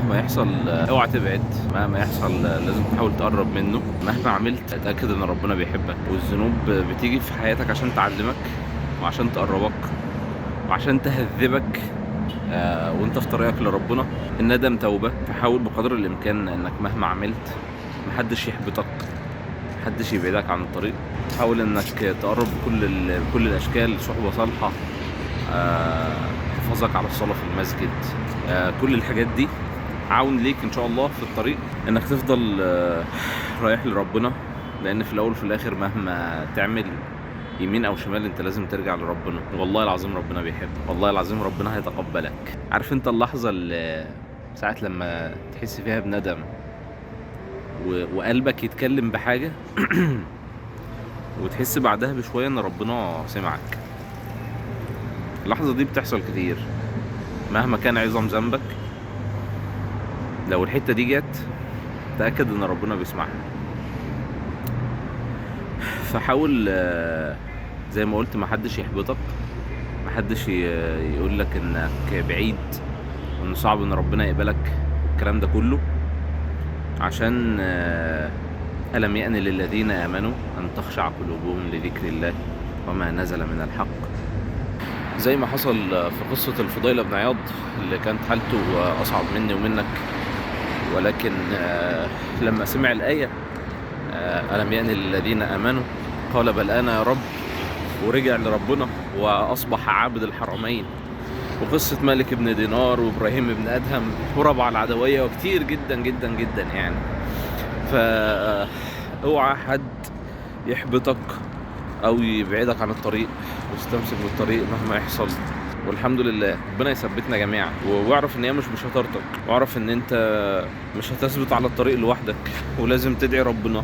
مهما يحصل اوعى تبعد، مهما يحصل لازم تحاول تقرب منه. مهما عملت اتأكد ان ربنا بيحبك، والذنوب بتيجي في حياتك عشان تعلمك وعشان تقربك وعشان تهذبك وانت في طريقك لربنا. الندم توبة، فحاول بقدر الامكان انك مهما عملت محدش يحبطك، محدش يبعدك عن الطريق. حاول انك تقرب بكل الاشكال، صحبة صالحة، تحفظك على الصلاة في المسجد، كل الحاجات دي عاون ليك ان شاء الله في الطريق انك تفضل رايح لربنا. لان في الاول وفي الاخر مهما تعمل يمين او شمال انت لازم ترجع لربنا. والله العظيم ربنا بيحبك، والله العظيم ربنا هيتقبلك. عارف انت اللحظة اللي ساعة لما تحس فيها بندم وقلبك يتكلم بحاجة وتحس بعدها بشوية ان ربنا سمعك. اللحظة دي بتحصل كتير مهما كان عظم ذنبك. لو الحتة دي جت تأكد ان ربنا بيسمعها. فحاول زي ما قلت محدش يحبطك، محدش يقولك انك بعيد وان صعب ان ربنا يقبلك الكلام ده كله. عشان ألم يأن للذين آمنوا أن تخشع قلوبهم لذكر الله وما نزل من الحق. زي ما حصل في قصة الفضيل بن عياض اللي كانت حالته أصعب مني ومنك، ولكن لما سمع الآية ألم يأن للذين آمنوا قال بل أنا يا رب، ورجع لربنا وأصبح عابد الحرمين. وقصة مالك بن دينار وإبراهيم بن أدهم وربع العدوية وكتير جدا جدا جدا يعني. فاوعى حد يحبطك أو يبعدك عن الطريق، واستمسك بالطريق مهما يحصل. والحمد لله ربنا يثبتنا جميعا. واعرف ان هي مش بشطارتك، واعرف ان انت مش هتثبت على الطريق لوحدك، ولازم تدعي ربنا،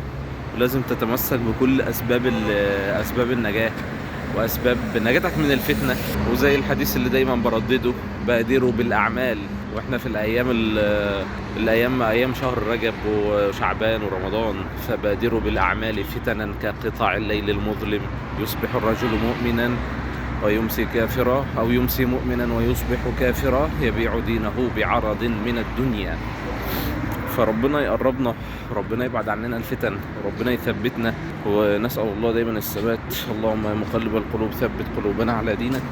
ولازم تتمسك بكل اسباب النجاة واسباب نجاتك من الفتنة. وزي الحديث اللي دايما بردده بادروا بالاعمال. واحنا في ايام شهر رجب وشعبان ورمضان، فبادروا بالاعمال فتنا كقطاع الليل المظلم، يصبح الرجل مؤمنا ويمسي كافرا، أو يمسي مؤمنا ويصبح كافرا، يبيع دينه بعرض من الدنيا. فربنا يقربنا، ربنا يبعد عننا الفتن، وربنا يثبتنا. ونسأل الله دايما الثبات. اللهم يا مقلب القلوب ثبت قلوبنا على دينك.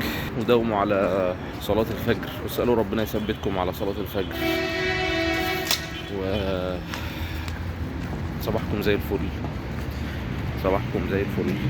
وداوموا على صلاة الفجر، واسألوا ربنا يثبتكم على صلاة الفجر. وصباحكم زي الفل، صباحكم زي الفل.